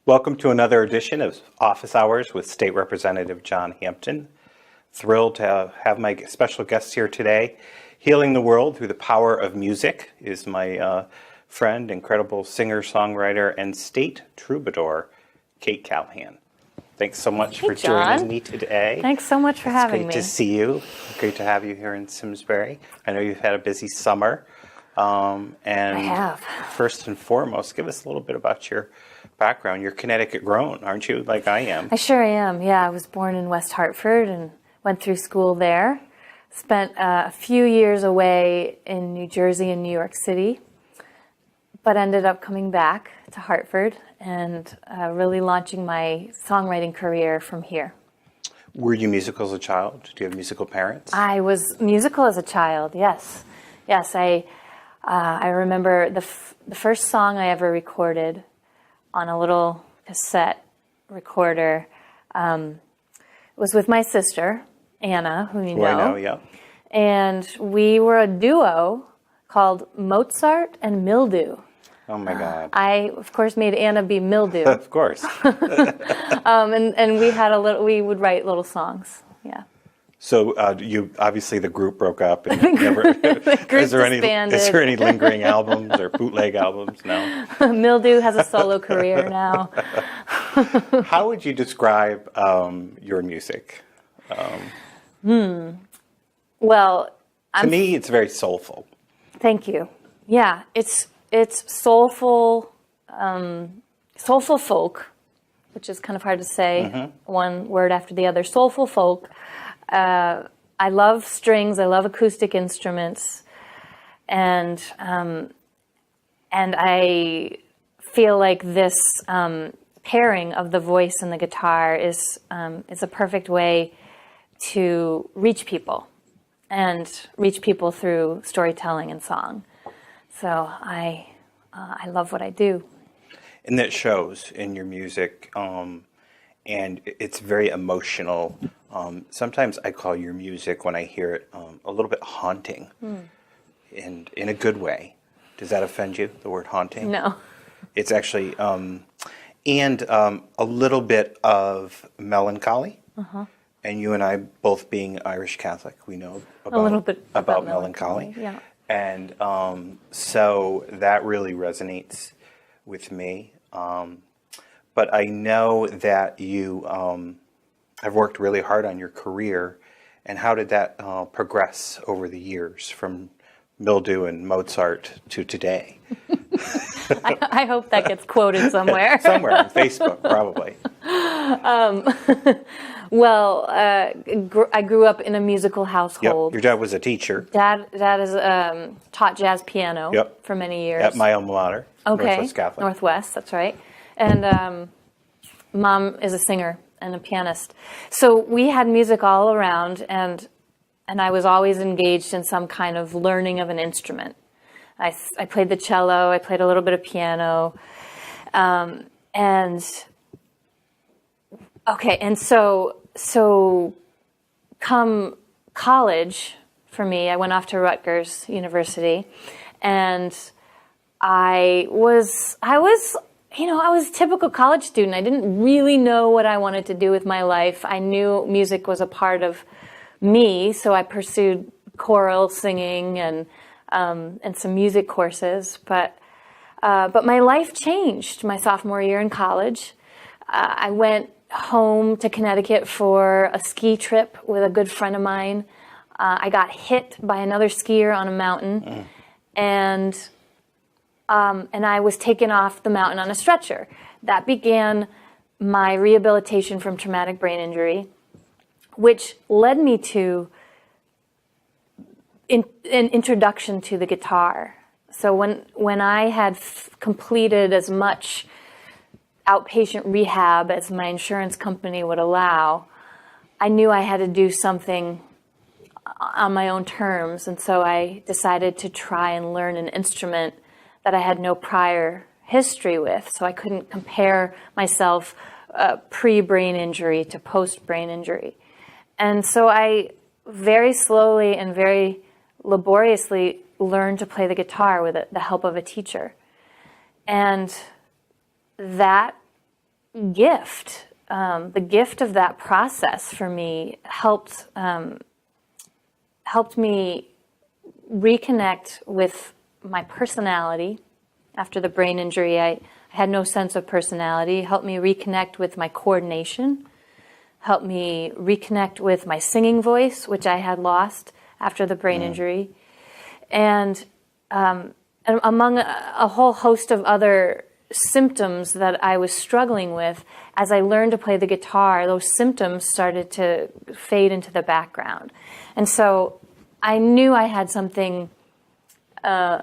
Welcome to another edition of Office Hours with State Representative John Hampton. Thrilled to have my special guests here today. Healing the world through the power of music is my friend, incredible singer-songwriter, and state troubadour, Kate Callahan. Thanks so much for joining me today. Thanks so much for having me. Great to see you. Great to have you here in Simsbury. I know you've had a busy summer. And I have. First and foremost, give us a little bit about your background. You're Connecticut grown, aren't you, like I am? I sure am, yeah. I was born in West Hartford and went through school there. Spent a few years away in New Jersey and New York City, but ended up coming back to Hartford and really launching my songwriting career from here. Were you musical as a child? Do you have musical parents? I was musical as a child, yes. Yes, I remember the first song I ever recorded on a little cassette recorder was with my sister, Anna, who you know. I know, yeah. And we were a duo called Mozart and Mildew. Oh my God. I, of course, made Anna be Mildew. Of course. And we would write little songs, yeah. So you obviously the group broke up and never. The group disbanded. Is there any lingering albums or bootleg albums? No. Mildew has a solo career now. How would you describe your music? Well, to me, it's very soulful. Thank you. Yeah, it's soulful, soulful folk, which is kind of hard to say one word after the other. Soulful folk. I love strings. I love acoustic instruments, and I feel like this pairing of the voice and the guitar is a perfect way to reach people, and reach people through storytelling and song. So I love what I do. And that shows in your music, and it's very emotional. Sometimes I call your music, when I hear it, a little bit haunting, and in a good way. Does that offend you, the word haunting? No. It's actually, and a little bit of melancholy. And you and I, both being Irish Catholic, we know about, a little bit about melancholy. Yeah. And so that really resonates with me. But I know that you have worked really hard on your career. And how did that progress over the years from Mildew and Mozart to today? I hope that gets quoted somewhere. Somewhere on Facebook, probably. Well, I grew up in a musical household. Yep. Your dad was a teacher. Dad is taught jazz piano for many years. At my alma mater, Northwest Catholic. Northwest, that's right. And Mom is a singer and a pianist. So we had music all around, and I was always engaged in some kind of learning of an instrument. I played the cello, I played a little bit of piano, and so come college for me, I went off to Rutgers University, and I was a typical college student. I didn't really know what I wanted to do with my life. I knew music was a part of me, so I pursued choral singing and some music courses. But my life changed my sophomore year in college. I went home to Connecticut for a ski trip with a good friend of mine. I got hit by another skier on a mountain, and I was taken off the mountain on a stretcher. That began my rehabilitation from traumatic brain injury, which led me to an introduction to the guitar. So when I had completed as much outpatient rehab as my insurance company would allow, I knew I had to do something on my own terms, and so I decided to try and learn an instrument that I had no prior history with, so I couldn't compare myself pre-brain injury to post-brain injury. And so I very slowly and very laboriously learned to play the guitar with the help of a teacher. And that gift. The gift of that process for me helped me reconnect with my personality. After the brain injury, I had no sense of personality. Helped me reconnect with my coordination. Helped me reconnect with my singing voice, which I had lost after the brain injury. And among a whole host of other symptoms that I was struggling with, as I learned to play the guitar, those symptoms started to fade into the background. And so I knew I had something, I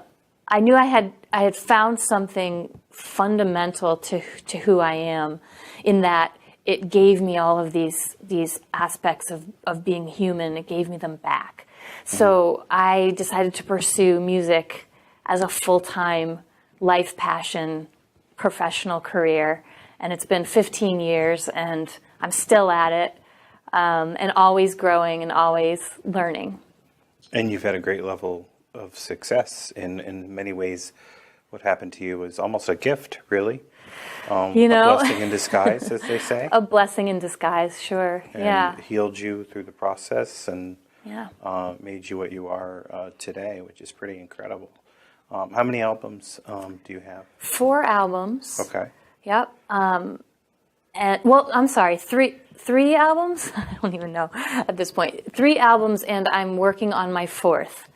had found something fundamental to who I am, in that it gave me all of these aspects of being human. It gave me them back. So I decided to pursue music as a full-time life passion, professional career. And it's been 15 years, and I'm still at it, and always growing and always learning. And you've had a great level of success in many ways. What happened to you was almost a gift, really. A blessing in disguise, as they say. A blessing in disguise, sure. And healed you through the process and Yeah. Made you what you are today, which is pretty incredible. How many albums do you have? 4 albums. Okay. Yep. And well, I'm sorry, three albums? I don't even know at this point. 3 albums, and I'm working on my 4th,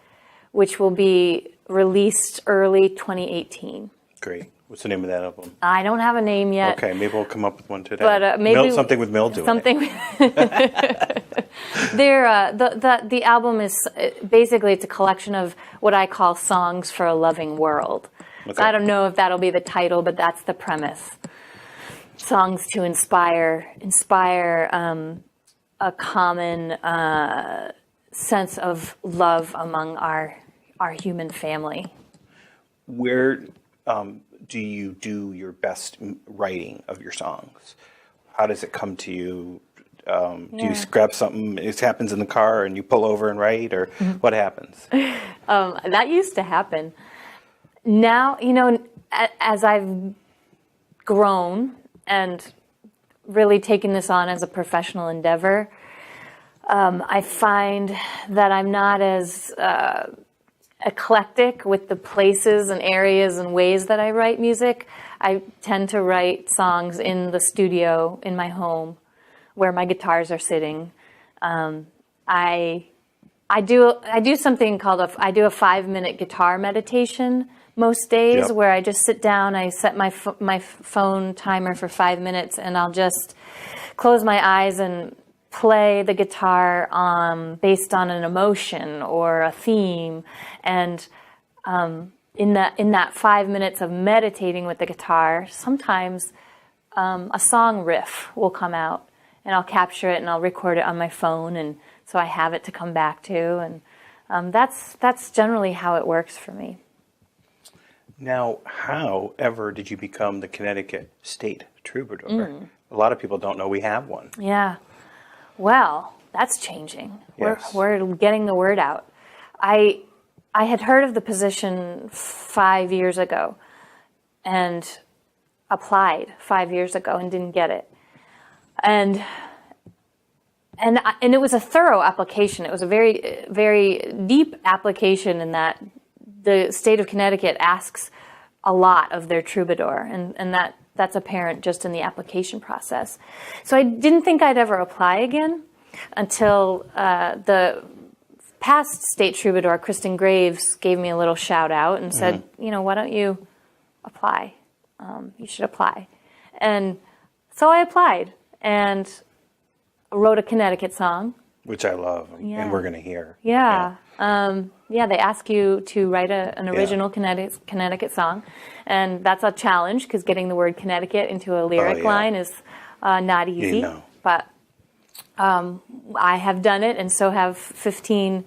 which will be released early 2018. Great. What's the name of that album? I don't have a name yet. Okay, maybe we'll come up with one today. But maybe something with mildew. Something. The album is basically, it's a collection of what I call songs for a loving world. Okay. So I don't know if that'll be the title, but that's the premise. Songs to inspire a common sense of love among our human family. Where do you do your best writing of your songs? How does it come to you? Do you grab something, it happens in the car and you pull over and write, or what happens? That used to happen. Now, as I've grown and really taken this on as a professional endeavor, I find that I'm not as eclectic with the places and areas and ways that I write music. I tend to write songs in the studio in my home, where my guitars are sitting. I do something called I do a 5-minute guitar meditation most days. Yep. Where I just sit down, I set my phone timer for 5 minutes, and I'll just close my eyes and play the guitar based on an emotion or a theme. And in that 5 minutes of meditating with the guitar, sometimes a song riff will come out, and I'll capture it and I'll record it on my phone, and so I have it to come back to. And that's generally how it works for me. Now, how ever did you become the Connecticut State Troubadour? A lot of people don't know we have one. Yeah. Well, that's changing. Yes. We're getting the word out. I had heard of the position 5 years ago and applied 5 years ago and didn't get it. And it was a thorough application. It was a very, very deep application, in that the state of Connecticut asks a lot of their troubadour, and that's apparent just in the application process. So I didn't think I'd ever apply again until the past state troubadour, Kristen Graves, gave me a little shout out and said, why don't you apply? You should apply. And so I applied and wrote a Connecticut song. Which I love, and we're going to hear. Yeah. They ask you to write an original Connecticut song, and that's a challenge, because getting the word Connecticut into a lyric line is not easy. But I have done it, and so have 15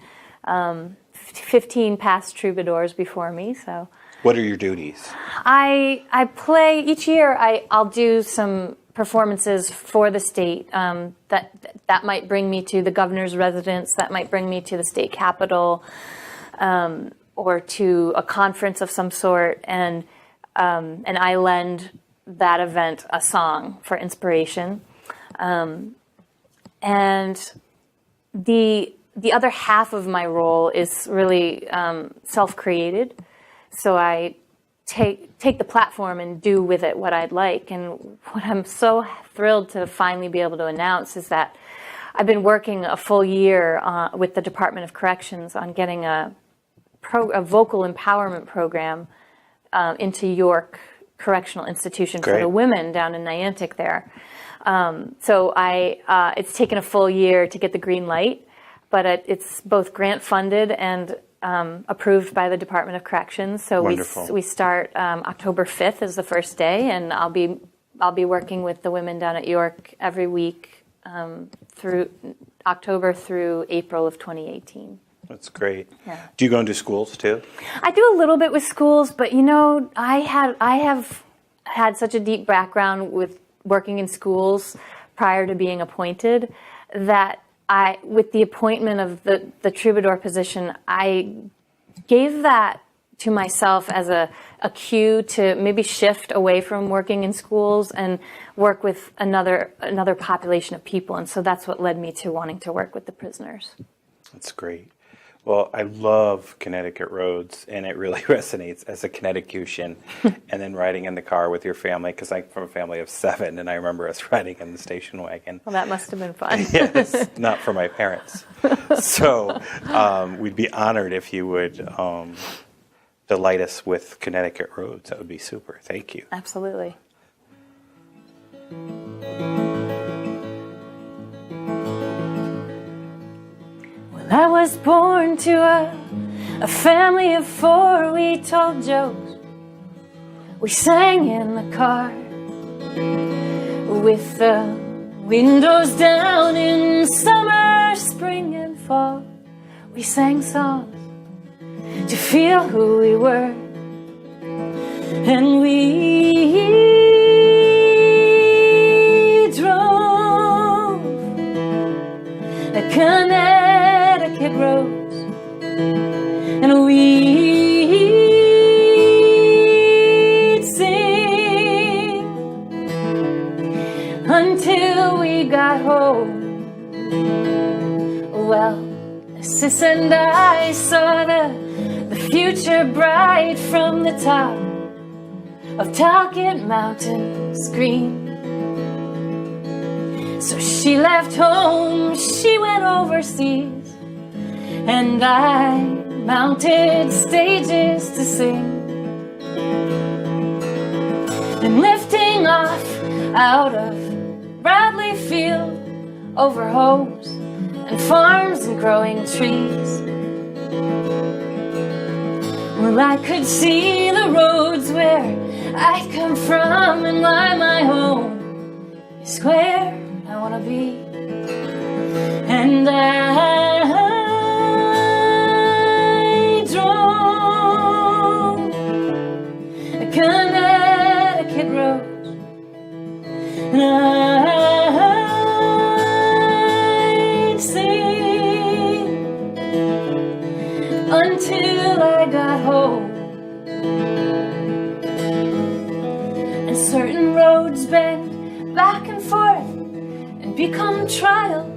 past troubadours before me. So, what are your duties? I play each year. I'll do some performances for the state. That might bring me to the governor's residence. That might bring me to the state capitol, or to a conference of some sort. And I lend that event a song for inspiration. And the other half of my role is really self-created. So I take the platform and do with it what I'd like. And what I'm so thrilled to finally be able to announce is that I've been working a full year with the Department of Corrections on getting a vocal empowerment program into York Correctional Institution for the women down in Niantic there. So it's taken a full year to get the green light, but it's both grant funded and approved by the Department of Corrections. So we start October 5th is the first day, and I'll be working with the women down at York every week through October through April of 2018. That's great. Yeah. Do you go into schools too? I do a little bit with schools, but I have had such a deep background with working in schools prior to being appointed that with the appointment of the Troubadour position, I gave that to myself as a cue to maybe shift away from working in schools and work with another population of people. And so that's what led me to wanting to work with the prisoners. That's great. Well, I love Connecticut roads, and it really resonates as a Connecticutian. And then riding in the car with your family, because I'm from a family of 7, and I remember us riding in the station wagon. Well, that must have been fun. Yes, not for my parents. So we'd be honored if you would delight us with Connecticut roads. That would be super. Thank you. Absolutely. I was born to a family of 4. We told jokes. We sang in the car with the windows down in summer, spring, and fall. We sang songs to feel who we were. And we drove a Connecticut roads, and we'd sing until we got home. Well, Sis and I saw the future bright from the top of Talcott Mountain's green. So she left home, she went overseas, and I mounted stages to sing. And lifting off out of Bradley Field, over homes and farms and growing trees. Well, I could see the roads where I'd come from, and why my home is where I want to be. And I drove a Connecticut road, and I'd sing until I got home. And certain roads bend back and forth and become trials.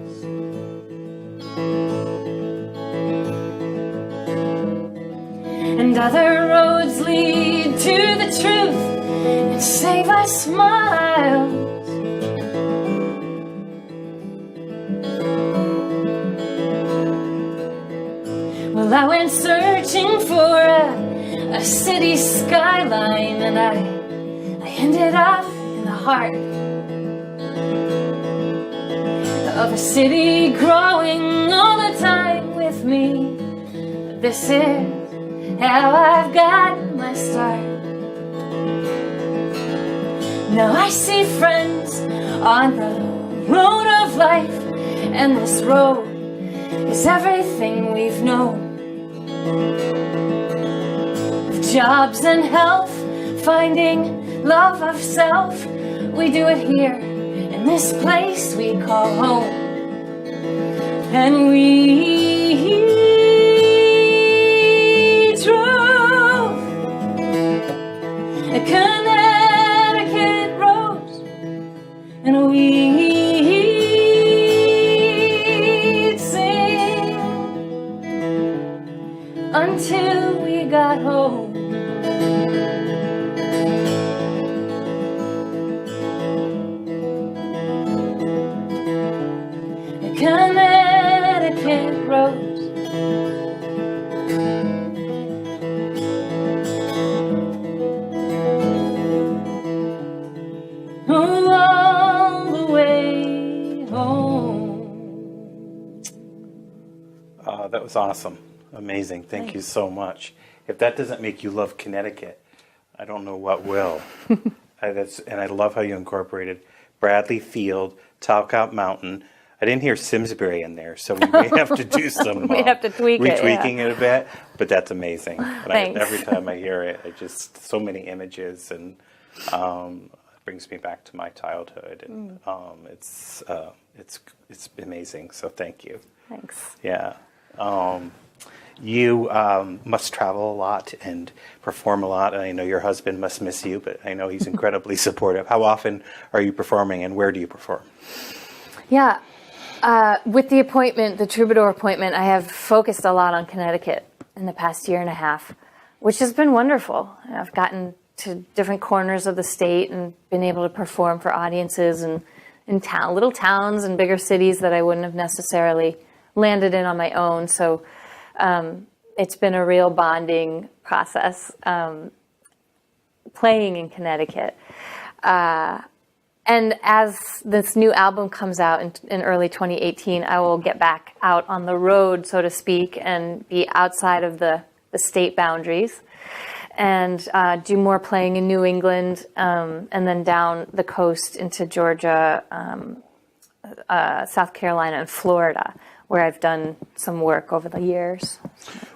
And other roads lead to the truth and save us smiles. Well, I went searching for a city skyline, and I ended up in the heart of a city growing all the time with me. This is how I've got my start. Now I see friends on the road of life, and this road is everything we've known. With jobs and health, finding love of self, we do it here in this place we call home. And we drove a Connecticut and we'd sing until we got home. The Connecticut roads, all the way home. That was awesome. Amazing. Thank you so much. If that doesn't make you love Connecticut, I don't know what will. And I love how you incorporated Bradley Field, Talcott Mountain. I didn't hear Simsbury in there, so we may have to do some We have to tweak it, retweaking it a bit, but that's amazing. And Thanks. every time I hear it, so many images, and it brings me back to my childhood, and it's amazing. So thank you. Thanks. Yeah. You must travel a lot and perform a lot. And I know your husband must miss you, but I know he's incredibly supportive. How often are you performing, and where do you perform? Yeah. With the appointment, the Troubadour appointment, I have focused a lot on Connecticut in the past year and a half, which has been wonderful. I've gotten to different corners of the state and been able to perform for audiences and in little towns and bigger cities that I wouldn't have necessarily landed in on my own. So it's been a real bonding process playing in Connecticut. And as this new album comes out in early 2018, I will get back out on the road, so to speak, and be outside of the state boundaries and do more playing in New England and then down the coast into Georgia, South Carolina, and Florida, where I've done some work over the years.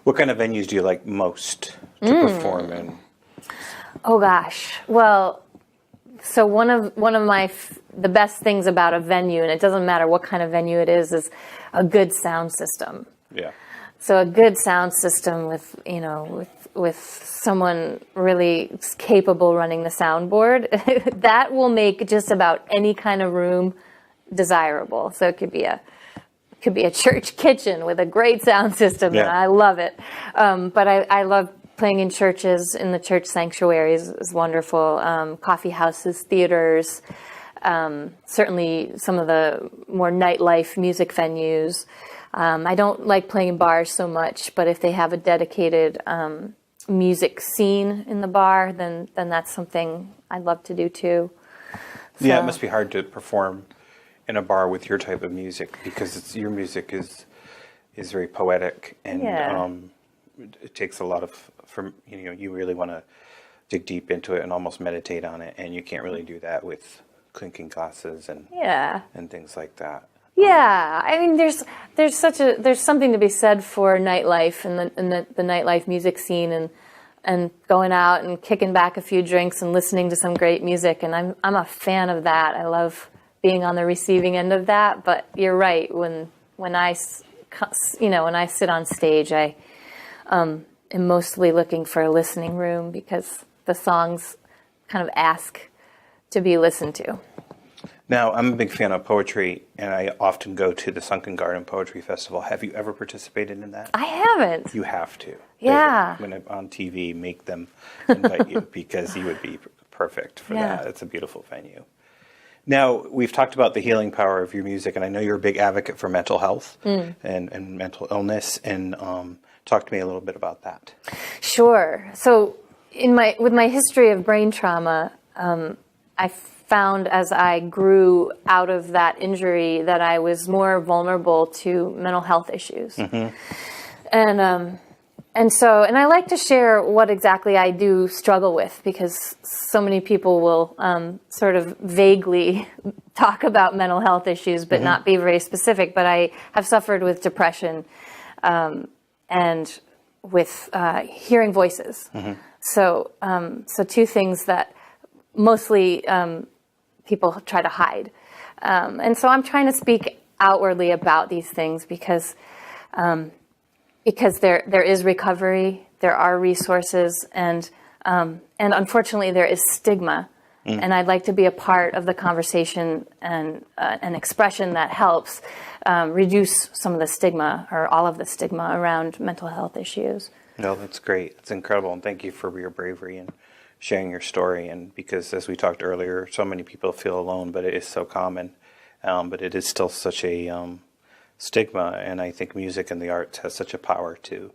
What kind of venues do you like most to perform in? Oh, gosh. Well, so one of the best things about a venue, and it doesn't matter what kind of venue it is a good sound system. Yeah. So a good sound system with someone really capable running the soundboard, that will make just about any kind of room desirable. So it could be a church kitchen with a great sound system, and I love it. But I love playing in churches, in the church sanctuaries is wonderful. Coffee houses, theaters, certainly some of the more nightlife music venues. I don't like playing in bars so much, but if they have a dedicated music scene in the bar, then that's something I'd love to do too. So, yeah, it must be hard to perform in a bar with your type of music because your music is very poetic, and it takes a lot of you really want to dig deep into it and almost meditate on it, and you can't really do that with clinking glasses and things like that. Yeah, I mean, there's something to be said for nightlife and the nightlife music scene and going out and kicking back a few drinks and listening to some great music, and I'm a fan of that. I love being on the receiving end of that. But you're right, when I sit on stage, I am mostly looking for a listening room because the songs kind of ask to be listened to. Now, I'm a big fan of poetry, and I often go to the Sunken Garden Poetry Festival. Have you ever participated in that? I haven't. You have to. Yeah. When I'm on TV, make them invite you because you would be perfect for that. It's a beautiful venue. Now, we've talked about the healing power of your music, and I know you're a big advocate for mental health and mental illness, and talk to me a little bit about that. Sure. So with my history of brain trauma, I found as I grew out of that injury that I was more vulnerable to mental health issues. Mm-hmm. And I like to share what exactly I do struggle with, because so many people will sort of vaguely talk about mental health issues, but not be very specific. But I have suffered with depression and with hearing voices. Mm-hmm. So two things that mostly people try to hide. And so I'm trying to speak outwardly about these things because there is recovery, there are resources, and unfortunately there is stigma And I'd like to be a part of the conversation and an expression that helps reduce some of the stigma or all of the stigma around mental health issues. No, that's great. It's incredible. And thank you for your bravery and sharing your story. And because, as we talked earlier, so many people feel alone, but it is so common. But it is still such a stigma. And I think music and the arts has such a power to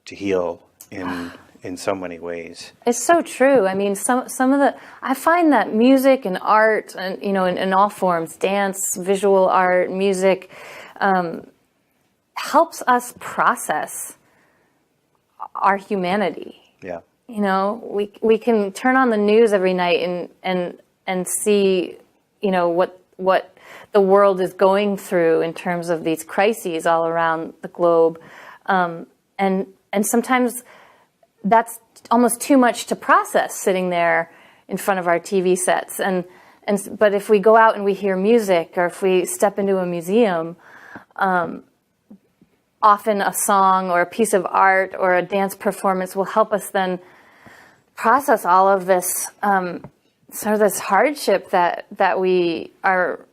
heal in so many ways. It's so true. I mean, some of the, I find that music and art, and in all forms, dance, visual art, music, helps us process our humanity. Yeah. We can turn on the news every night and see, what the world is going through in terms of these crises all around the globe, and sometimes that's almost too much to process sitting there in front of our TV sets. But if we go out and we hear music, or if we step into a museum, often a song or a piece of art or a dance performance will help us then process all of this sort of this hardship that we are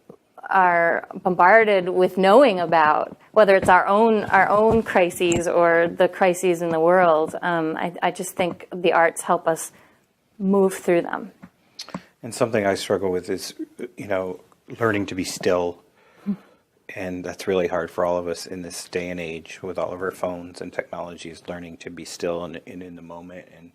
bombarded with knowing about, whether it's our own crises or the crises in the world. I just think the arts help us move through them. And something I struggle with is, learning to be still. And that's really hard for all of us in this day and age with all of our phones and technologies, learning to be still and in the moment. And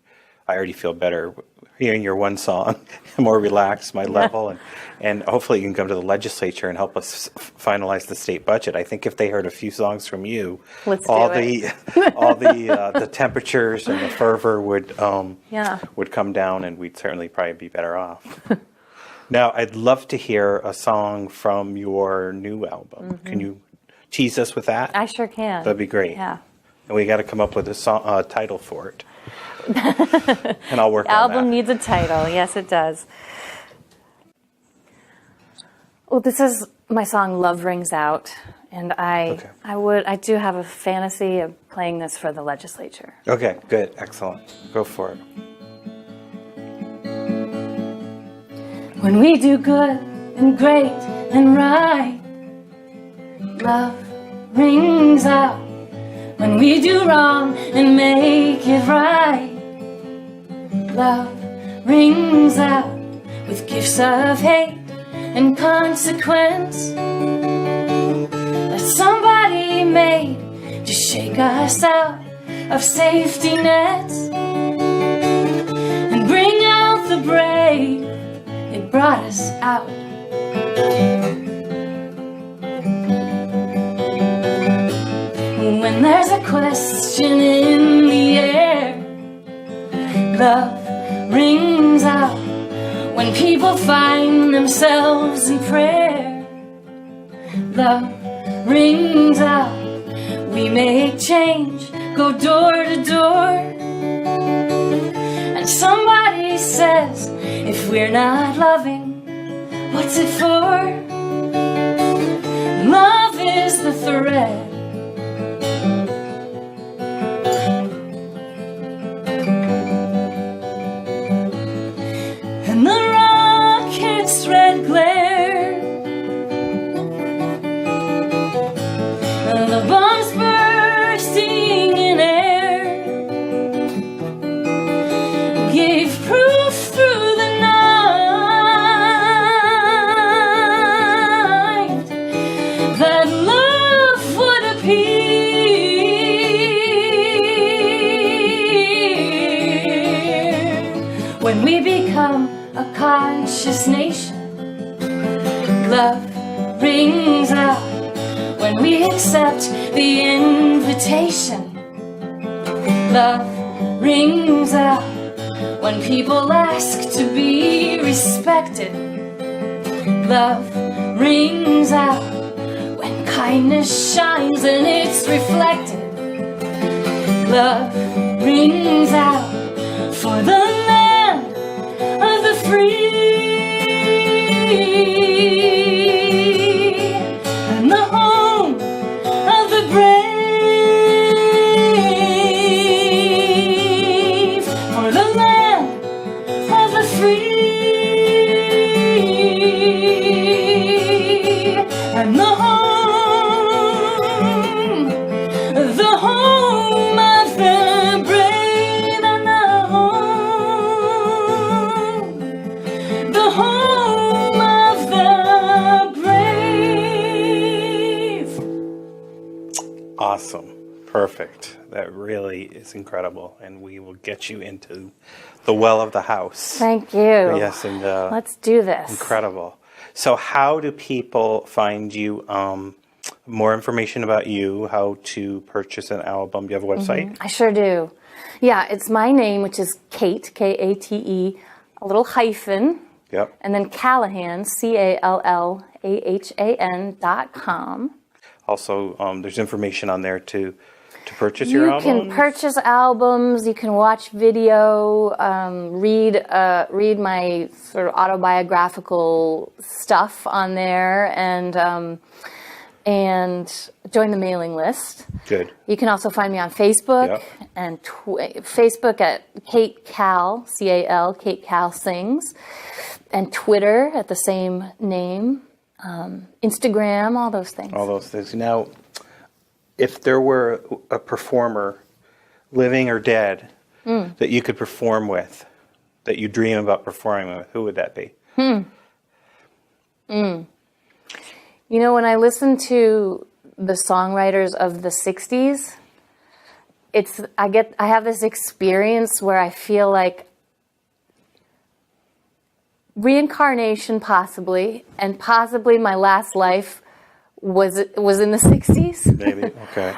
I already feel better hearing your one song, more relaxed, my level, and hopefully you can come to the legislature and help us finalize the state budget. I think if they heard a few songs from you, all the temperatures and the fervor would come down, and we'd certainly probably be better off. Now, I'd love to hear a song from your new album. Mm-hmm. Can you tease us with that? I sure can. That'd be great. Yeah. And we got to come up with a song, title for it. And I'll work on that. The album needs a title. Yes, it does. Well, this is my song "Love Rings Out," and I do have a fantasy of playing this for the legislature. Okay, good, excellent. Go for it. When we do good and great and right, love rings out. When we do wrong and make it right, love rings out. With gifts of hate and consequence that somebody made to shake us out of safety nets and bring out the brave. It brought us out. When there's a question in the air, love rings out. When people find themselves in prayer, love rings out. We make change, go door to door, and somebody says, if we're not loving, what's it for? Love is the thread. And the rocket's red glare, and the bombs bursting in air, gave proof through the night that love would appear when we become a conscious nation. Love rings out when we accept the invitation. Love rings out when people ask to be respected. Love rings out when kindness shines and it's reflected. Love rings out for the land of the free and the home of the brave, for the land of the free Awesome. Perfect. That really is incredible. And we will get you into the well of the house. Thank you. Yes, and Let's do this. incredible. So how do people find you? More information about you, how to purchase an album. Do you have a website? I sure do. Yeah, it's my name, which is Kate, Kate, a little hyphen, Yep. and then Callahan, CALLAHAN.com. Also, there's information on there to purchase your You album. can purchase albums, you can watch video, read my sort of autobiographical stuff on there, and join the mailing list. Good. You can also find me on Facebook Yep. and Facebook at Kate Cal, C-A-L, Kate Cal Sings, and Twitter at the same name, Instagram, all those things. All those things. Now, if there were a performer, living or dead, that you could perform with, that you dream about performing with, who would that be? You know, when I listen to the songwriters of the 60s, I have this experience where I feel like reincarnation possibly, and possibly my last life was in the 60s. Maybe. Okay.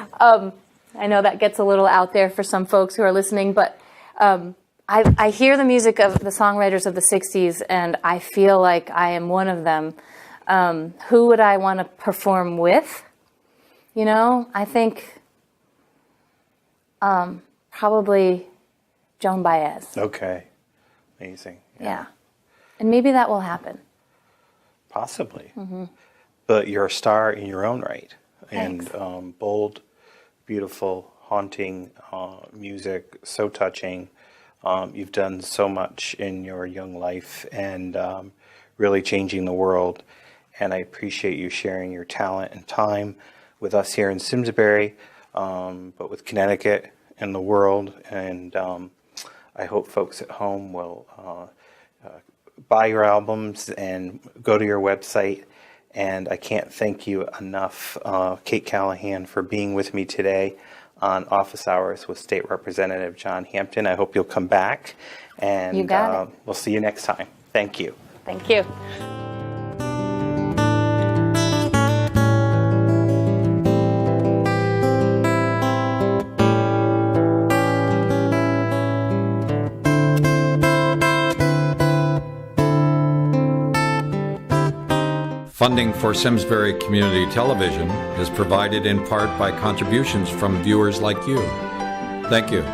I know that gets a little out there for some folks who are listening, but I hear the music of the songwriters of the 60s, and I feel like I am one of them. Who would I want to perform with? You know, I think probably Joan Baez. Okay. Amazing. Yeah. And maybe that will happen. Possibly. But you're a star in your own right. Thanks. And bold, beautiful, haunting music, so touching. You've done so much in your young life and really changing the world. And I appreciate you sharing your talent and time with us here in Simsbury, but with Connecticut and the world. And I hope folks at home will buy your albums and go to your website. And I can't thank you enough, Kate Callahan, for being with me today on Office Hours with State Representative John Hampton. I hope you'll come back. And You got it. We'll see you next time. Thank you. Thank you. Funding for Simsbury Community Television is provided in part by contributions from viewers like you. Thank you.